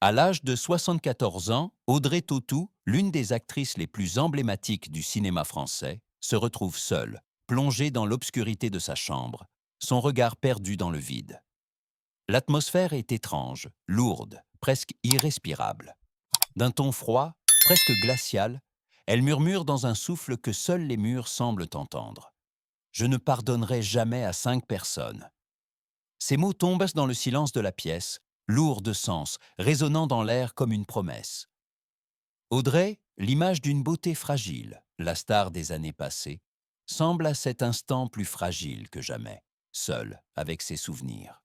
À l'âge de 74 ans, Audrey Tautou, l'une des actrices les plus emblématiques du cinéma français, se retrouve seule, plongée dans l'obscurité de sa chambre, son regard perdu dans le vide. L'atmosphère est étrange, lourde, presque irrespirable. D'un ton froid, presque glacial, elle murmure dans un souffle que seuls les murs semblent entendre. « Je ne pardonnerai jamais à 5 personnes. » Ces mots tombent dans le silence de la pièce, lourds de sens, résonnant dans l'air comme une promesse. Audrey, l'image d'une beauté fragile, la star des années passées, semble à cet instant plus fragile que jamais, seule avec ses souvenirs.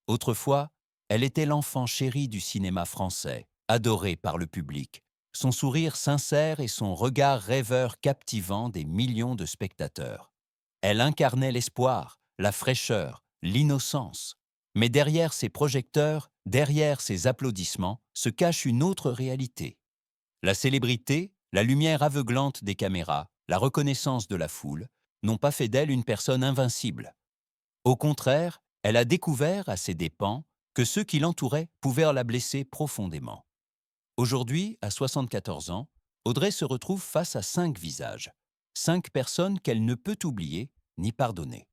Autrefois, elle était l'enfant chéri du cinéma français, adorée par le public, son sourire sincère et son regard rêveur captivant des millions de spectateurs. Elle incarnait l'espoir, la fraîcheur, l'innocence. Mais derrière ces projecteurs, derrière ces applaudissements, se cache une autre réalité. La célébrité, la lumière aveuglante des caméras, la reconnaissance de la foule, n'ont pas fait d'elle une personne invincible. Au contraire, elle a découvert à ses dépens que ceux qui l'entouraient pouvaient la blesser profondément. Aujourd'hui, à 74 ans, Audrey se retrouve face à 5 visages, 5 personnes qu'elle ne peut oublier ni pardonner.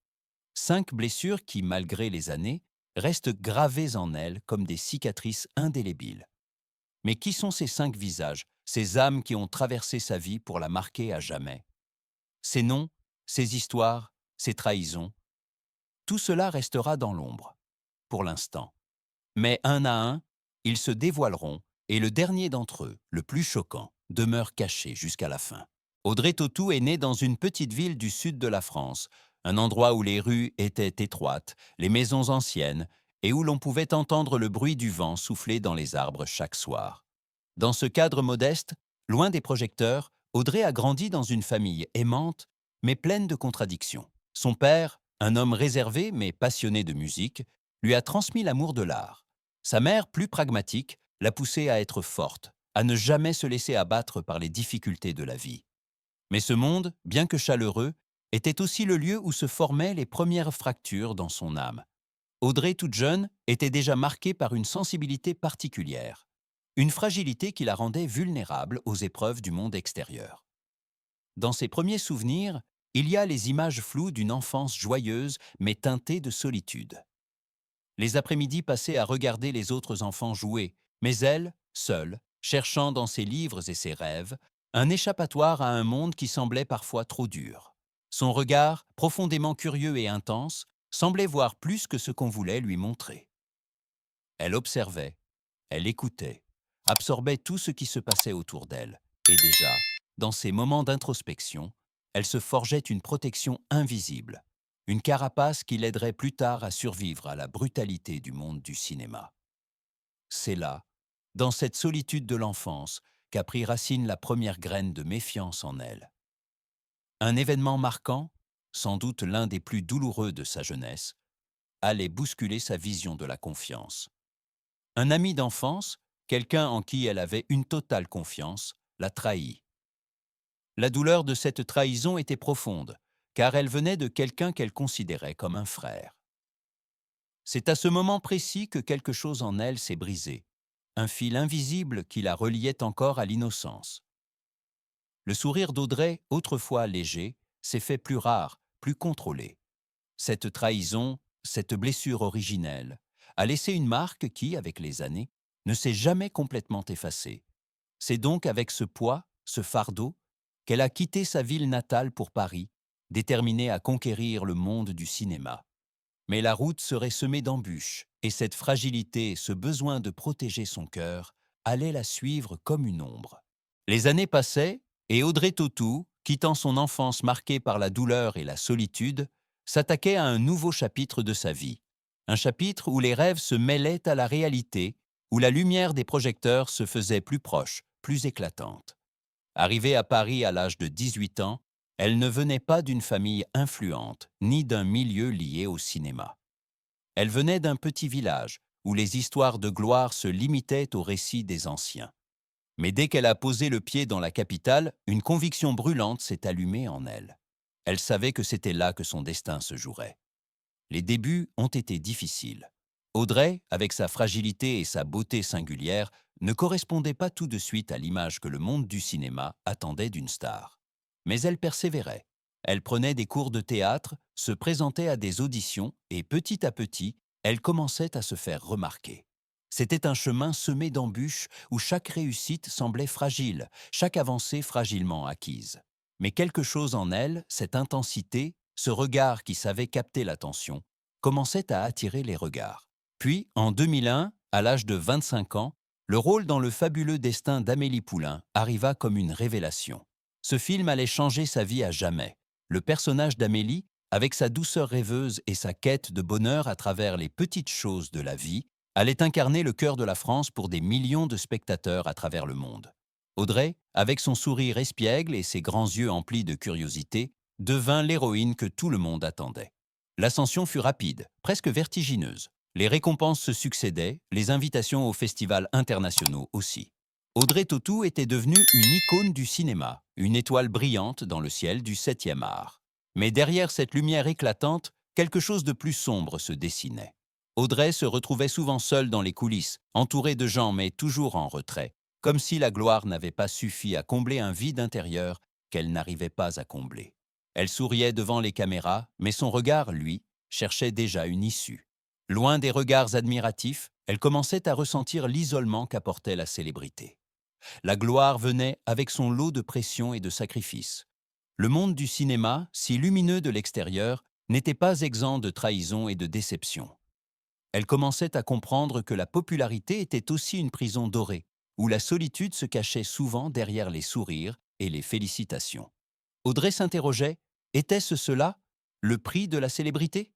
5 blessures qui, malgré les années, restent gravées en elle comme des cicatrices indélébiles. Mais qui sont ces 5 visages, ces âmes qui ont traversé sa vie pour la marquer à jamais? Ces noms, ces histoires, ces trahisons, tout cela restera dans l'ombre, pour l'instant. Mais un à un, ils se dévoileront et le dernier d'entre eux, le plus choquant, demeure caché jusqu'à la fin. Audrey Tautou est née dans une petite ville du sud de la France, un endroit où les rues étaient étroites, les maisons anciennes, et où l'on pouvait entendre le bruit du vent souffler dans les arbres chaque soir. Dans ce cadre modeste, loin des projecteurs, Audrey a grandi dans une famille aimante, mais pleine de contradictions. Son père, un homme réservé mais passionné de musique, lui a transmis l'amour de l'art. Sa mère, plus pragmatique, l'a poussée à être forte, à ne jamais se laisser abattre par les difficultés de la vie. Mais ce monde, bien que chaleureux, était aussi le lieu où se formaient les premières fractures dans son âme. Audrey, toute jeune, était déjà marquée par une sensibilité particulière, une fragilité qui la rendait vulnérable aux épreuves du monde extérieur. Dans ses premiers souvenirs, il y a les images floues d'une enfance joyeuse mais teintée de solitude. Les après-midi passés à regarder les autres enfants jouer, mais elle, seule, cherchant dans ses livres et ses rêves, un échappatoire à un monde qui semblait parfois trop dur. Son regard, profondément curieux et intense, semblait voir plus que ce qu'on voulait lui montrer. Elle observait, elle écoutait, absorbait tout ce qui se passait autour d'elle, et déjà, dans ces moments d'introspection, elle se forgeait une protection invisible, une carapace qui l'aiderait plus tard à survivre à la brutalité du monde du cinéma. C'est là, dans cette solitude de l'enfance, qu'a pris racine la première graine de méfiance en elle. Un événement marquant, sans doute l'un des plus douloureux de sa jeunesse, allait bousculer sa vision de la confiance. Un ami d'enfance, quelqu'un en qui elle avait une totale confiance, l'a trahi. La douleur de cette trahison était profonde, car elle venait de quelqu'un qu'elle considérait comme un frère. C'est à ce moment précis que quelque chose en elle s'est brisé, un fil invisible qui la reliait encore à l'innocence. Le sourire d'Audrey, autrefois léger, s'est fait plus rare, plus contrôlé. Cette trahison, cette blessure originelle, a laissé une marque qui, avec les années, ne s'est jamais complètement effacée. C'est donc avec ce poids, ce fardeau, qu'elle a quitté sa ville natale pour Paris, déterminée à conquérir le monde du cinéma. Mais la route serait semée d'embûches, et cette fragilité, ce besoin de protéger son cœur, allait la suivre comme une ombre. Les années passaient, et Audrey Tautou, quittant son enfance marquée par la douleur et la solitude, s'attaquait à un nouveau chapitre de sa vie. Un chapitre où les rêves se mêlaient à la réalité, où la lumière des projecteurs se faisait plus proche, plus éclatante. Arrivée à Paris à l'âge de 18 ans, elle ne venait pas d'une famille influente, ni d'un milieu lié au cinéma. Elle venait d'un petit village, où les histoires de gloire se limitaient aux récits des anciens. Mais dès qu'elle a posé le pied dans la capitale, une conviction brûlante s'est allumée en elle. Elle savait que c'était là que son destin se jouerait. Les débuts ont été difficiles. Audrey, avec sa fragilité et sa beauté singulière, ne correspondait pas tout de suite à l'image que le monde du cinéma attendait d'une star. Mais elle persévérait. Elle prenait des cours de théâtre, se présentait à des auditions et petit à petit, elle commençait à se faire remarquer. C'était un chemin semé d'embûches où chaque réussite semblait fragile, chaque avancée fragilement acquise. Mais quelque chose en elle, cette intensité, ce regard qui savait capter l'attention, commençait à attirer les regards. Puis, en 2001, à l'âge de 25 ans, le rôle dans Le fabuleux destin d'Amélie Poulain arriva comme une révélation. Ce film allait changer sa vie à jamais. Le personnage d'Amélie, avec sa douceur rêveuse et sa quête de bonheur à travers les petites choses de la vie, allait incarner le cœur de la France pour des millions de spectateurs à travers le monde. Audrey, avec son sourire espiègle et ses grands yeux emplis de curiosité, devint l'héroïne que tout le monde attendait. L'ascension fut rapide, presque vertigineuse. Les récompenses se succédaient, les invitations aux festivals internationaux aussi. Audrey Tautou était devenue une icône du cinéma, une étoile brillante dans le ciel du 7e art. Mais derrière cette lumière éclatante, quelque chose de plus sombre se dessinait. Audrey se retrouvait souvent seule dans les coulisses, entourée de gens mais toujours en retrait, comme si la gloire n'avait pas suffi à combler un vide intérieur qu'elle n'arrivait pas à combler. Elle souriait devant les caméras, mais son regard, lui, cherchait déjà une issue. Loin des regards admiratifs, elle commençait à ressentir l'isolement qu'apportait la célébrité. La gloire venait avec son lot de pression et de sacrifices. Le monde du cinéma, si lumineux de l'extérieur, n'était pas exempt de trahison et de déception. Elle commençait à comprendre que la popularité était aussi une prison dorée, où la solitude se cachait souvent derrière les sourires et les félicitations. Audrey s'interrogeait, était-ce cela, le prix de la célébrité ?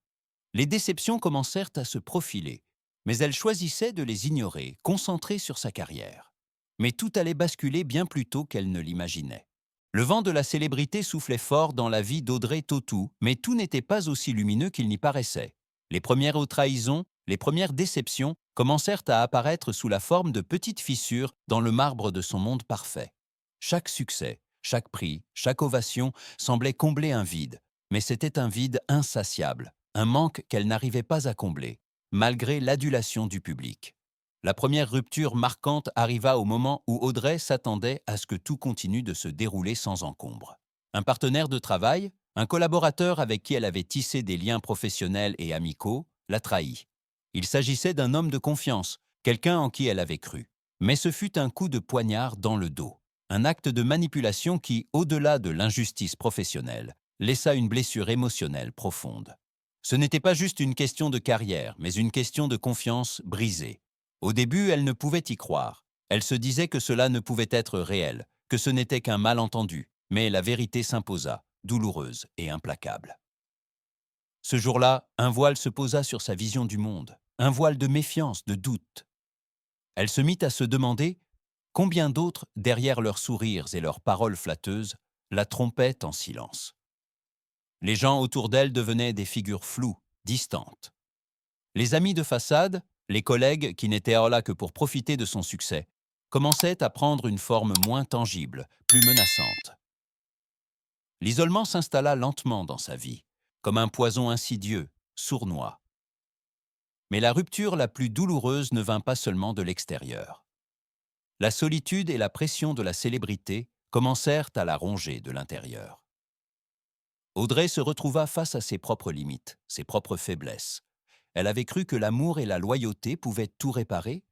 Les déceptions commencèrent à se profiler, mais elle choisissait de les ignorer, concentrée sur sa carrière. Mais tout allait basculer bien plus tôt qu'elle ne l'imaginait. Le vent de la célébrité soufflait fort dans la vie d'Audrey Tautou, mais tout n'était pas aussi lumineux qu'il n'y paraissait. Les premières trahisons, les premières déceptions commencèrent à apparaître sous la forme de petites fissures dans le marbre de son monde parfait. Chaque succès, chaque prix, chaque ovation semblait combler un vide, mais c'était un vide insatiable, un manque qu'elle n'arrivait pas à combler, malgré l'adulation du public. La première rupture marquante arriva au moment où Audrey s'attendait à ce que tout continue de se dérouler sans encombre. Un partenaire de travail, un collaborateur avec qui elle avait tissé des liens professionnels et amicaux, la trahit. Il s'agissait d'un homme de confiance, quelqu'un en qui elle avait cru. Mais ce fut un coup de poignard dans le dos, un acte de manipulation qui, au-delà de l'injustice professionnelle, laissa une blessure émotionnelle profonde. Ce n'était pas juste une question de carrière, mais une question de confiance brisée. Au début, elle ne pouvait y croire. Elle se disait que cela ne pouvait être réel, que ce n'était qu'un malentendu, mais la vérité s'imposa, douloureuse et implacable. Ce jour-là, un voile se posa sur sa vision du monde, un voile de méfiance, de doute. Elle se mit à se demander combien d'autres, derrière leurs sourires et leurs paroles flatteuses, la trompaient en silence. Les gens autour d'elle devenaient des figures floues, distantes. Les amis de façade, les collègues qui n'étaient là que pour profiter de son succès, commençaient à prendre une forme moins tangible, plus menaçante. L'isolement s'installa lentement dans sa vie, comme un poison insidieux, sournois. Mais la rupture la plus douloureuse ne vint pas seulement de l'extérieur. La solitude et la pression de la célébrité commencèrent à la ronger de l'intérieur. Audrey se retrouva face à ses propres limites, ses propres faiblesses. Elle avait cru que l'amour et la loyauté pouvaient tout réparer,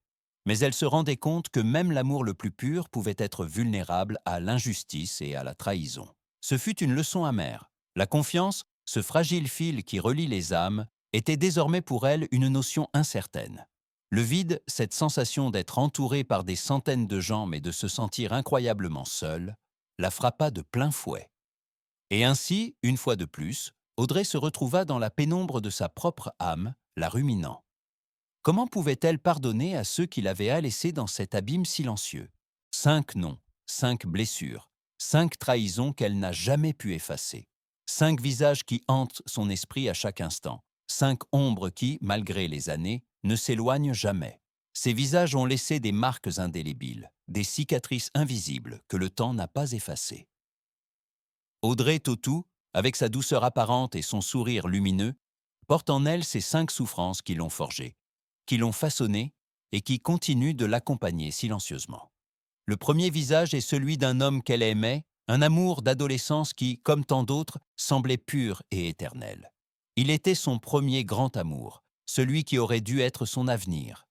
mais elle se rendait compte que même l'amour le plus pur pouvait être vulnérable à l'injustice et à la trahison. Ce fut une leçon amère. La confiance, ce fragile fil qui relie les âmes, était désormais pour elle une notion incertaine. Le vide, cette sensation d'être entourée par des centaines de gens mais de se sentir incroyablement seule, la frappa de plein fouet. Et ainsi, une fois de plus, Audrey se retrouva dans la pénombre de sa propre âme, la ruminant. Comment pouvait-elle pardonner à ceux qui l'avaient laissée dans cet abîme silencieux ? 5 noms, 5 blessures, 5 trahisons qu'elle n'a jamais pu effacer. 5 visages qui hantent son esprit à chaque instant. 5 ombres qui, malgré les années, ne s'éloignent jamais. Ces visages ont laissé des marques indélébiles, des cicatrices invisibles que le temps n'a pas effacées. Audrey Tautou, avec sa douceur apparente et son sourire lumineux, porte en elle ces 5 souffrances qui l'ont forgée. qui l'ont façonnée et qui continuent de l'accompagner silencieusement. Le premier visage est celui d'un homme qu'elle aimait, un amour d'adolescence qui, comme tant d'autres, semblait pur et éternel. Il était son premier grand amour, celui qui aurait dû être son avenir.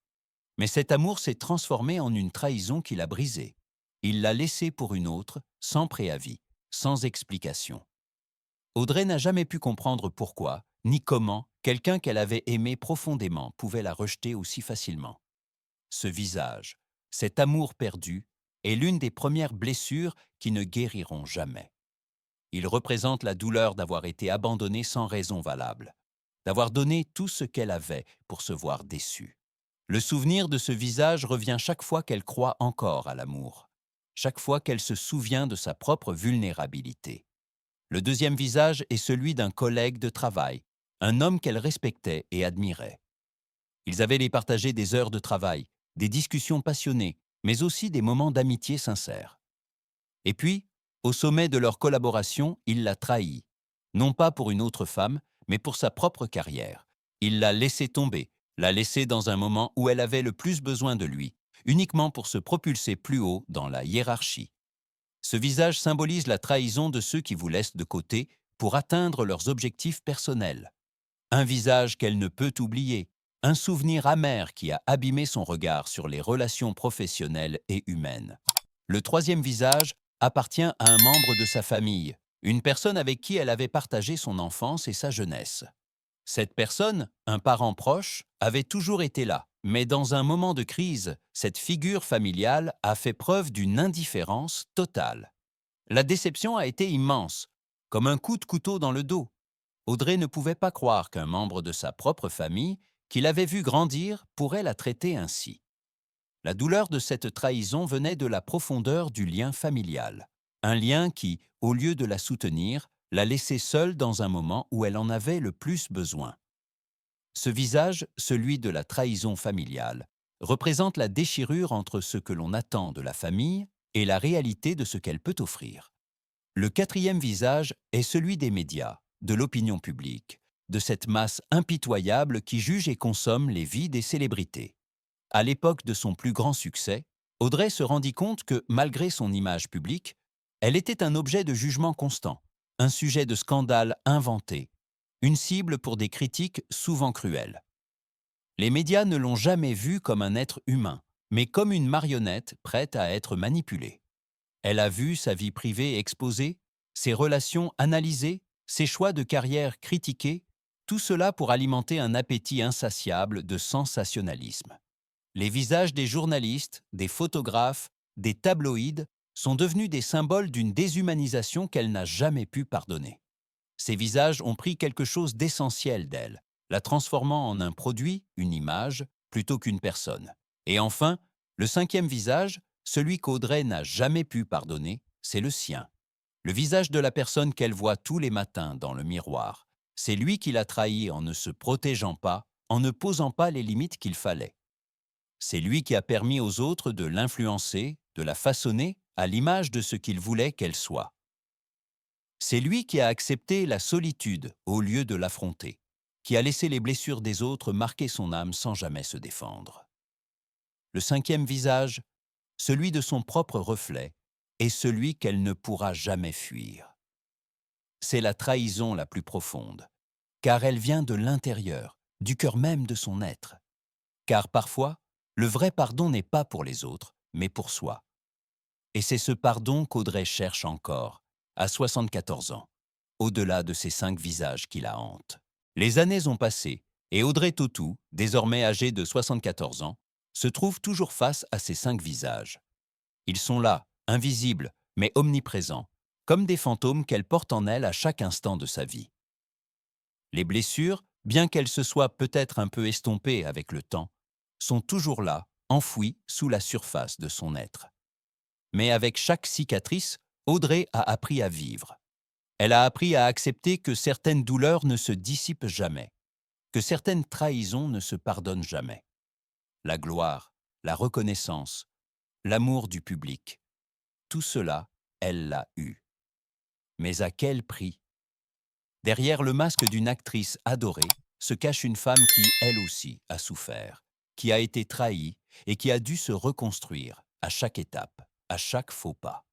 Mais cet amour s'est transformé en une trahison qui l'a brisé. Il l'a laissé pour une autre, sans préavis, sans explication. Audrey n'a jamais pu comprendre pourquoi, ni comment, quelqu'un qu'elle avait aimé profondément pouvait la rejeter aussi facilement. Ce visage, cet amour perdu, est l'une des premières blessures qui ne guériront jamais. Il représente la douleur d'avoir été abandonnée sans raison valable, d'avoir donné tout ce qu'elle avait pour se voir déçue. Le souvenir de ce visage revient chaque fois qu'elle croit encore à l'amour, chaque fois qu'elle se souvient de sa propre vulnérabilité. Le deuxième visage est celui d'un collègue de travail, un homme qu'elle respectait et admirait. Ils avaient partagé des heures de travail, des discussions passionnées, mais aussi des moments d'amitié sincère. Et puis, au sommet de leur collaboration, il l'a trahi. Non pas pour une autre femme, mais pour sa propre carrière. Il l'a laissée tomber, l'a laissée dans un moment où elle avait le plus besoin de lui, uniquement pour se propulser plus haut dans la hiérarchie. Ce visage symbolise la trahison de ceux qui vous laissent de côté pour atteindre leurs objectifs personnels. Un visage qu'elle ne peut oublier, un souvenir amer qui a abîmé son regard sur les relations professionnelles et humaines. Le troisième visage appartient à un membre de sa famille, une personne avec qui elle avait partagé son enfance et sa jeunesse. Cette personne, un parent proche, avait toujours été là, mais dans un moment de crise, cette figure familiale a fait preuve d'une indifférence totale. La déception a été immense, comme un coup de couteau dans le dos. Audrey ne pouvait pas croire qu'un membre de sa propre famille, qui l'avait vue grandir, pourrait la traiter ainsi. La douleur de cette trahison venait de la profondeur du lien familial. Un lien qui, au lieu de la soutenir, l'a laissée seule dans un moment où elle en avait le plus besoin. Ce visage, celui de la trahison familiale, représente la déchirure entre ce que l'on attend de la famille et la réalité de ce qu'elle peut offrir. Le quatrième visage est celui des médias, de l'opinion publique, de cette masse impitoyable qui juge et consomme les vies des célébrités. À l'époque de son plus grand succès, Audrey se rendit compte que, malgré son image publique, elle était un objet de jugement constant, un sujet de scandale inventé, une cible pour des critiques souvent cruelles. Les médias ne l'ont jamais vue comme un être humain, mais comme une marionnette prête à être manipulée. Elle a vu sa vie privée exposée, ses relations analysées, ses choix de carrière critiqués, tout cela pour alimenter un appétit insatiable de sensationnalisme. Les visages des journalistes, des photographes, des tabloïds sont devenus des symboles d'une déshumanisation qu'elle n'a jamais pu pardonner. Ces visages ont pris quelque chose d'essentiel d'elle, la transformant en un produit, une image, plutôt qu'une personne. Et enfin, le cinquième visage, celui qu'Audrey n'a jamais pu pardonner, c'est le sien. Le visage de la personne qu'elle voit tous les matins dans le miroir. C'est lui qui l'a trahi en ne se protégeant pas, en ne posant pas les limites qu'il fallait. C'est lui qui a permis aux autres de l'influencer, de la façonner à l'image de ce qu'il voulait qu'elle soit. C'est lui qui a accepté la solitude au lieu de l'affronter, qui a laissé les blessures des autres marquer son âme sans jamais se défendre. Le cinquième visage, celui de son propre reflet, est celui qu'elle ne pourra jamais fuir. C'est la trahison la plus profonde, car elle vient de l'intérieur, du cœur même de son être. Car parfois, le vrai pardon n'est pas pour les autres, mais pour soi. Et c'est ce pardon qu'Audrey cherche encore, à 74 ans, au-delà de ces 5 visages qui la hantent. Les années ont passé, et Audrey Tautou, désormais âgée de 74 ans, se trouve toujours face à ces 5 visages. Ils sont là, invisibles, mais omniprésents, comme des fantômes qu'elle porte en elle à chaque instant de sa vie. Les blessures, bien qu'elles se soient peut-être un peu estompées avec le temps, sont toujours là, enfouies sous la surface de son être. Mais avec chaque cicatrice, Audrey a appris à vivre. Elle a appris à accepter que certaines douleurs ne se dissipent jamais, que certaines trahisons ne se pardonnent jamais. La gloire, la reconnaissance, l'amour du public, tout cela, elle l'a eu. Mais à quel prix? Derrière le masque d'une actrice adorée se cache une femme qui, elle aussi, a souffert. qui a été trahi et qui a dû se reconstruire à chaque étape, à chaque faux pas.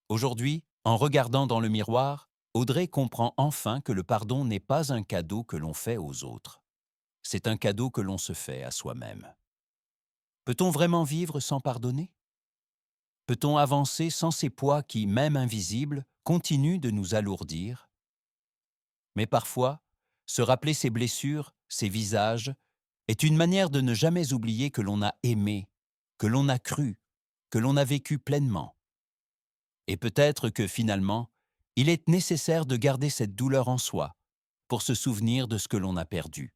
Aujourd'hui, en regardant dans le miroir, Audrey comprend enfin que le pardon n'est pas un cadeau que l'on fait aux autres. C'est un cadeau que l'on se fait à soi-même. Peut-on vraiment vivre sans pardonner? Peut-on avancer sans ces poids qui, même invisibles, continuent de nous alourdir? Mais parfois, se rappeler ces blessures, ces visages, est une manière de ne jamais oublier que l'on a aimé, que l'on a cru, que l'on a vécu pleinement. Et peut-être que finalement, il est nécessaire de garder cette douleur en soi pour se souvenir de ce que l'on a perdu,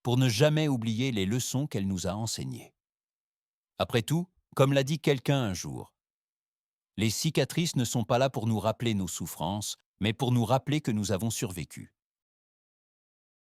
pour ne jamais oublier les leçons qu'elle nous a enseignées. Après tout, comme l'a dit quelqu'un un jour, les cicatrices ne sont pas là pour nous rappeler nos souffrances, mais pour nous rappeler que nous avons survécu.